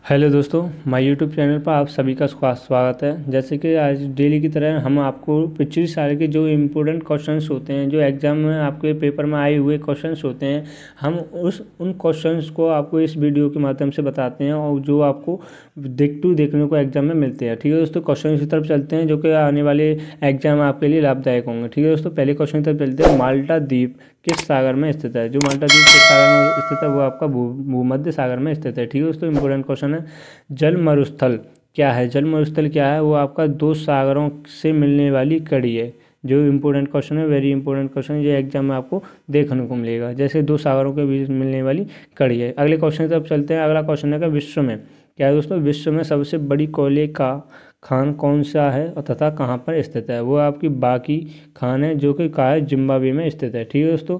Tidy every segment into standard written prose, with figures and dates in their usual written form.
Hello दोस्तों, my YouTube channel पर आप सभी का स्वागत है। जैसे कि आज डेली की तरह हम आपको पिछले साल के जो इम्पोर्टेंट क्वेश्चंस होते हैं, जो एग्ज़ाम में आपके पेपर में आए हुए क्वेश्चंस होते हैं, हम उन क्वेश्चंस को आपको इस वीडियो के माध्यम से बताते हैं और जो आपको देखने को एग्जाम में मिलते हैं। ठीक है दोस्तों, क्वेश्चन की तरफ चलते हैं जो कि आने वाले एग्जाम आपके लिए लाभदायक होंगे। ठीक है दोस्तों, पहले क्वेश्चन की तरफ चलते हैं। माल्टा द्वीप किस सागर में स्थित है? जो माल्टा द्वीप किस सागर में स्थित है वो आपका भूमध्य सागर में स्थित है। ठीक है दोस्तों, इंपॉर्टेंट क्वेश्चन है। जल मरुस्थल क्या है? जल मरुस्थल क्या है? वो आपका दो सागरों से मिलने वाली कड़ी है। जो इंपॉर्टेंट क्वेश्चन है, वेरी इंपॉर्टेंट क्वेश्चन है, जो एग्जाम में आपको देखने को मिलेगा। जैसे दो सागरों के बीच मिलने वाली कड़ी है। अगले क्वेश्चन की तरफ चलते हैं। अगला क्वेश्चन है कि विश्व में क्या है दोस्तों? विश्व में सबसे बड़ी कोयले का खान कौन सा है और तथा कहाँ पर स्थित है? वो आपकी बाकी खान है, जो कि कहाँ है? जिम्बाब्वे में स्थित है। ठीक है दोस्तों,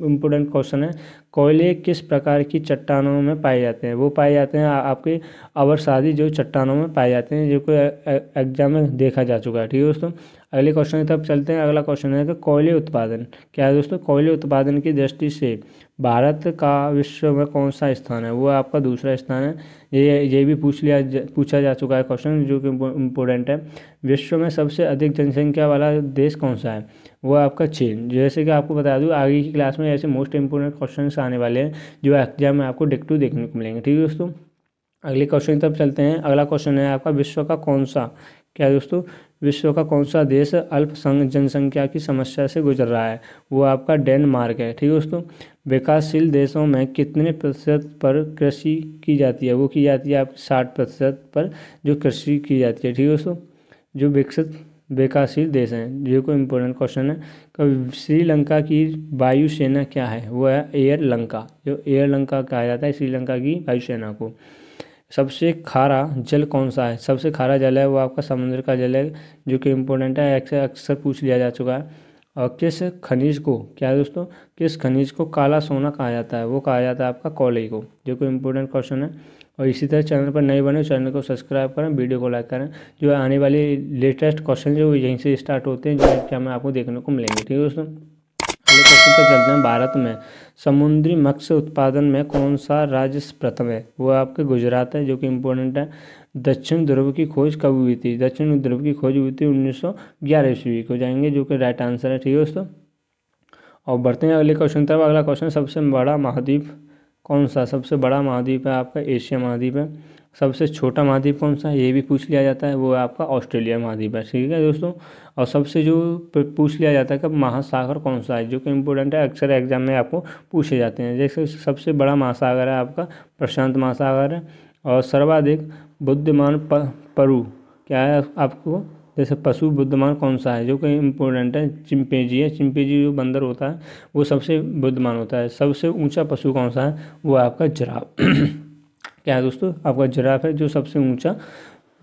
इम्पोर्टेंट क्वेश्चन है। कोयले किस प्रकार की चट्टानों में पाए जाते हैं? वो पाए जाते हैं आपके अवसादी जो चट्टानों में पाए जाते हैं, जो कि एग्जाम में देखा जा चुका है। ठीक है दोस्तों, अगले क्वेश्चन की तरफ चलते हैं। अगला क्वेश्चन है कि कोयले उत्पादन क्या है दोस्तों? कोयले उत्पादन की दृष्टि से भारत का विश्व में कौन सा स्थान है? वो आपका दूसरा स्थान है। ये भी पूछा जा चुका है क्वेश्चन, जो कि इम्पोर्टेंट है। विश्व में सबसे अधिक जनसंख्या वाला देश कौन सा है? वो आपका चीन। जैसे कि आपको बता दूं, आगे की क्लास में ऐसे मोस्ट इंपोर्टेंट क्वेश्चन आने वाले हैं जो एग्जाम में आपको डिक्टू देखने को मिलेंगे। ठीक है दोस्तों, अगले क्वेश्चन की तरफ चलते हैं। अगला क्वेश्चन है आपका, विश्व का कौन सा क्या है दोस्तों? विश्व का कौन सा देश जनसंख्या की समस्या से गुजर रहा है? वो आपका डेनमार्क है। ठीक है दोस्तों, विकासशील देशों में कितने प्रतिशत पर कृषि की जाती है? वो की जाती है आपकी 60% पर जो कृषि की जाती है। ठीक है दोस्तों, जो विकासशील देश हैं। जो कोई इंपॉर्टेंट क्वेश्चन है। कभी श्रीलंका की वायुसेना क्या है? वो है एयर लंका। जो एयर लंका कहा जाता है श्रीलंका की वायुसेना को। सबसे खारा जल कौन सा है? सबसे खारा जल है वो आपका समुद्र का जल है, जो कि इम्पोर्टेंट है, अक्सर पूछ लिया जा चुका है। और किस खनिज को क्या है दोस्तों? किस खनिज को काला सोना कहा जाता है? वो कहा जाता है आपका कोले को, जो कि इम्पोर्टेंट क्वेश्चन है। और इसी तरह चैनल पर नए बने चैनल को सब्सक्राइब करें, वीडियो को लाइक करें। जो आने वाले लेटेस्ट क्वेश्चन जो यहीं से स्टार्ट होते हैं, जो एग्जाम में आपको देखने को मिलेंगे। ठीक है दोस्तों, अगले क्वेश्चन पर चलते हैं। भारत में समुद्री मत्स्य उत्पादन में कौन सा राज्य प्रथम है? वो आपके गुजरात है, जो कि इम्पोर्टेंट है। दक्षिण ध्रुव की खोज कब हुई थी? दक्षिण ध्रुव की खोज हुई थी 1911 ईस्वी को जाएंगे, जो कि राइट आंसर है। ठीक है दोस्तों, और बढ़ते हैं अगले क्वेश्चन तरफ। अगला क्वेश्चन, सबसे बड़ा महाद्वीप कौन सा? सबसे बड़ा महाद्वीप है आपका एशिया महाद्वीप है। सबसे छोटा महाद्वीप कौन सा है? ये भी पूछ लिया जाता है, वो है आपका ऑस्ट्रेलिया महाद्वीप है। ठीक है दोस्तों, और सबसे जो पूछ लिया जाता है कि महासागर कौन सा है, जो कि इम्पोर्टेंट है, अक्सर एग्जाम में आपको पूछे जाते हैं। जैसे सबसे बड़ा महासागर है आपका प्रशांत महासागर है। और सर्वाधिक बुद्धिमान परु क्या है आपको? जैसे पशु बुद्धिमान कौन सा है, जो कि इम्पोर्टेंट है, चिंपैंजी है। चिंपैंजी जो बंदर होता है वो सबसे बुद्धिमान होता है। सबसे ऊंचा पशु कौन सा है? वो आपका जिराफ क्या है दोस्तों? आपका जिराफ है, जो सबसे ऊंचा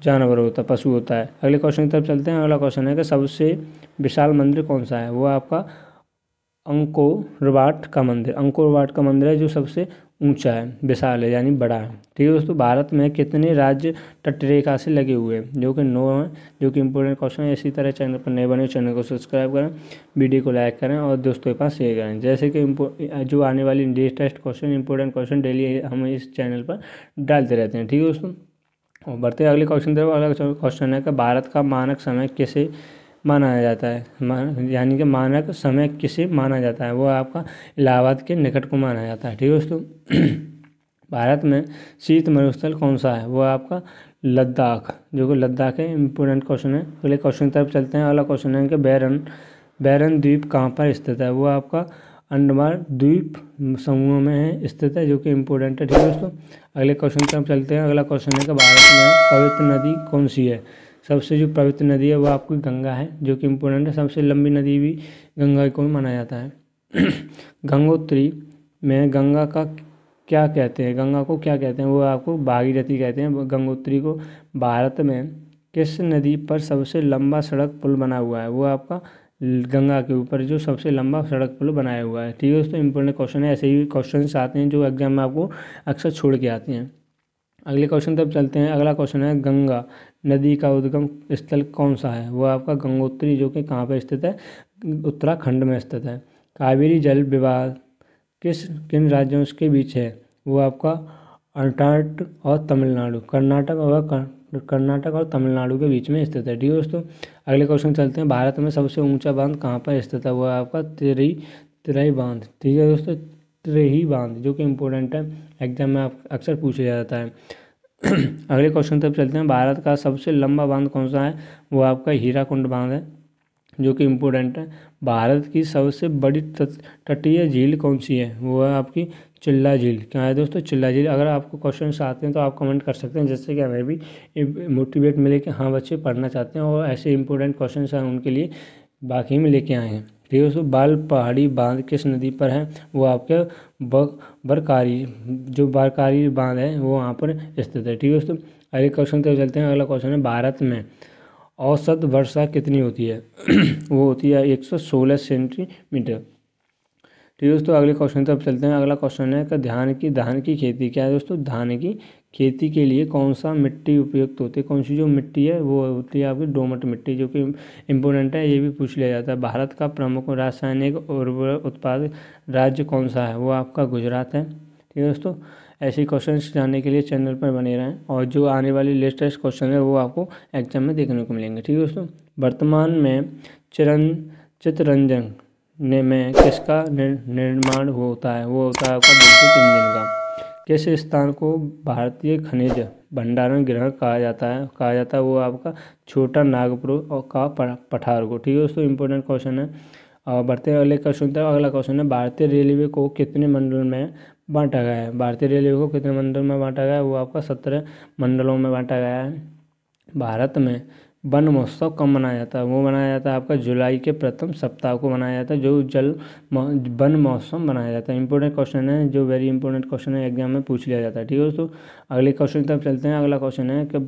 जानवर होता है, पशु होता है। अगले क्वेश्चन की तरफ चलते हैं। अगला क्वेश्चन है कि सबसे विशाल मंदिर कौन सा है? वो आपका अंकोर वाट का मंदिर। अंकोर वाट का मंदिर है, जो सबसे ऊंचा है, विशाल है, यानी बड़ा है। ठीक है दोस्तों, भारत में कितने राज्य तटरेखा से लगे हुए हैं? जो कि 9 है, जो कि इंपॉर्टेंट क्वेश्चन है। इसी तरह चैनल पर नए बने चैनल को सब्सक्राइब करें, वीडियो को लाइक करें और दोस्तों के पास शेयर करें। जैसे कि जो आने वाली latest question, important question daily हम इस चैनल पर डालते रहते हैं। ठीक है दोस्तों, और बढ़ते हैं अगले क्वेश्चन तरफ। अगला क्वेश्चन है कि भारत का मानक समय किसे माना जाता है? यानी कि मानक समय किसे माना जाता है? वो आपका इलाहाबाद के निकट को माना जाता है। ठीक है दोस्तों, भारत में शीत मरुस्थल कौन सा है? वो आपका लद्दाख, जो कि लद्दाख है। इंपॉर्टेंट क्वेश्चन है। अगले क्वेश्चन तरफ चलते हैं। अगला क्वेश्चन है कि बैरन द्वीप कहाँ पर स्थित है? वो आपका अंडमान द्वीप समूह में है स्थित है, जो कि इम्पोर्टेंट है। ठीक है दोस्तों, अगले क्वेश्चन की तरफ चलते हैं। अगला क्वेश्चन है कि भारत में पवित्र नदी कौन सी है? सबसे जो पवित्र नदी है वो आपकी गंगा है, जो कि इम्पोर्टेंट है। सबसे लंबी नदी भी गंगा को माना जाता है। गंगोत्री में गंगा का क्या कहते हैं? गंगा को क्या कहते हैं? वो आपको भागीरथी कहते हैं गंगोत्री को। भारत में किस नदी पर सबसे लंबा सड़क पुल बना हुआ है? वो आपका गंगा के ऊपर जो सबसे लंबा सड़क पुल बनाया हुआ है। ठीक है दोस्तों, इंपॉर्टेंट क्वेश्चन है। ऐसे ही क्वेश्चन आते हैं जो एग्जाम में आपको अक्सर छोड़ के आते हैं। अगले क्वेश्चन तब चलते हैं। अगला क्वेश्चन है, गंगा नदी का उद्गम स्थल कौन सा है? वो आपका गंगोत्री, जो कि कहाँ पर स्थित है? उत्तराखंड में स्थित है। कावेरी जल विवाद किन राज्यों के बीच है? वो आपका कर्नाटक और तमिलनाडु, कर्नाटक और तमिलनाडु के बीच में स्थित है। ठीक है दोस्तों, अगले क्वेश्चन चलते हैं। भारत में सबसे ऊंचा बांध कहाँ पर स्थित है? वो है आपका तिरई बांध। ठीक है दोस्तों, तिरही बांध, जो कि इम्पोर्टेंट है, एग्जाम में अक्सर पूछा जाता है। अगले क्वेश्चन तक चलते हैं। भारत का सबसे लंबा बांध कौन सा है? वो आपका हीराकुंड बांध है, जो कि इम्पोर्टेंट है। भारत की सबसे बड़ी तटीय झील कौन सी है? वो है आपकी चिल्ला झील। क्या है दोस्तों? चिल्ला झील। अगर आपको क्वेश्चन आते हैं तो आप कमेंट कर सकते हैं, जिससे कि हमें भी मोटिवेट मिले कि हाँ बच्चे पढ़ना चाहते हैं और ऐसे इंपॉर्टेंट क्वेश्चन हैं उनके लिए बाकी में लेके आए हैं। ठीक है दोस्तों, बाल पहाड़ी बांध किस नदी पर है? वो आपके बरकारी, जो बरकारी बांध है वो वहाँ पर स्थित है। ठीक है दोस्तों, अगले क्वेश्चन तक चलते हैं। अगला क्वेश्चन है, भारत में औसत वर्षा कितनी होती है? वो होती है 116 सेंटीमीटर। ठीक है दोस्तों, अगले क्वेश्चन तक चलते हैं। अगला क्वेश्चन है कि धान की खेती, क्या है दोस्तों? धान की खेती के लिए कौन सा मिट्टी उपयुक्त होती है? कौन सी जो मिट्टी है वो होती है आपकी दोमट मिट्टी, जो कि इम्पोर्टेंट है, ये भी पूछ लिया जाता है। भारत का प्रमुख रासायनिक उर्वरक उत्पादक राज्य कौन सा है? वो आपका गुजरात है। ठीक है दोस्तों, ऐसे क्वेश्चन जानने के लिए चैनल पर बने रहें, और जो आने वाली लेटेस्ट क्वेश्चन है वो आपको एग्जाम में देखने को मिलेंगे। ठीक है दोस्तों, वर्तमान में चितरंजन में किसका निर्माण होता है? वो होता है आपका विद्युत इंजन का। किस स्थान को भारतीय खनिज भंडारण गृह कहा जाता है? वो आपका छोटा नागपुर का पठार को। ठीक है दोस्तों, इंपॉर्टेंट क्वेश्चन है। और बढ़ते हैं अगले क्वेश्चन तक। अगला क्वेश्चन है, भारतीय रेलवे को कितने मंडल में बांटा गया है? भारतीय रेलवे को कितने मंडल में बांटा गया है? वो आपका 17 मंडलों में बांटा गया है। भारत में वन महोत्सव कब मनाया जाता है? वो मनाया जाता है आपका जुलाई के प्रथम सप्ताह को मनाया जाता है, जो वन महोत्सव मनाया जाता है। इंपॉर्टेंट क्वेश्चन है, जो वेरी इंपॉर्टेंट क्वेश्चन है, एग्जाम में पूछ लिया जाता है। ठीक है दोस्तों, अगले क्वेश्चन तक चलते हैं। अगला क्वेश्चन है कि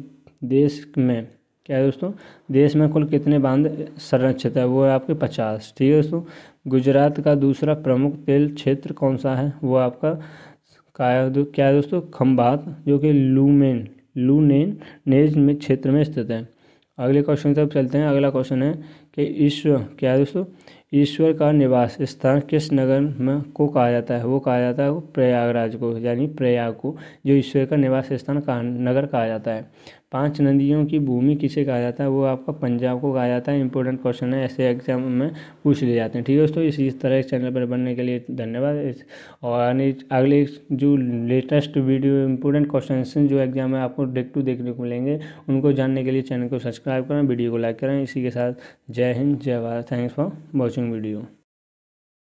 देश में, क्या है दोस्तों? देश में कुल कितने बांध संरक्षित है? वो है आपके 50। ठीक है दोस्तों, गुजरात का दूसरा प्रमुख तेल क्षेत्र कौन सा है? वो आपका क्या है दोस्तों? खंभात, जो कि लूनेज में क्षेत्र में स्थित है। अगले क्वेश्चन तक चलते हैं। अगला क्वेश्चन है कि क्या है दोस्तों? ईश्वर का निवास स्थान किस नगर में को कहा जाता है? वो कहा जाता है प्रयागराज को, यानी प्रयाग को, जो ईश्वर का निवास स्थान का नगर कहा जाता है। 5 नदियों की भूमि किसे कहा जाता है? वो आपका पंजाब को कहा जाता है। इंपॉर्टेंट क्वेश्चन है, ऐसे एग्जाम में पूछ लिए जाते हैं। ठीक है दोस्तों, इसी तरह इस चैनल पर बनने के लिए धन्यवाद। और अगले जो लेटेस्ट वीडियो इंपॉर्टेंट क्वेश्चन जो एग्जाम में आपको देखने को मिलेंगे, उनको जानने के लिए चैनल को सब्सक्राइब करें, वीडियो को लाइक करें। इसी के साथ जय हिंद, जय Bharat. Thanks for watching video.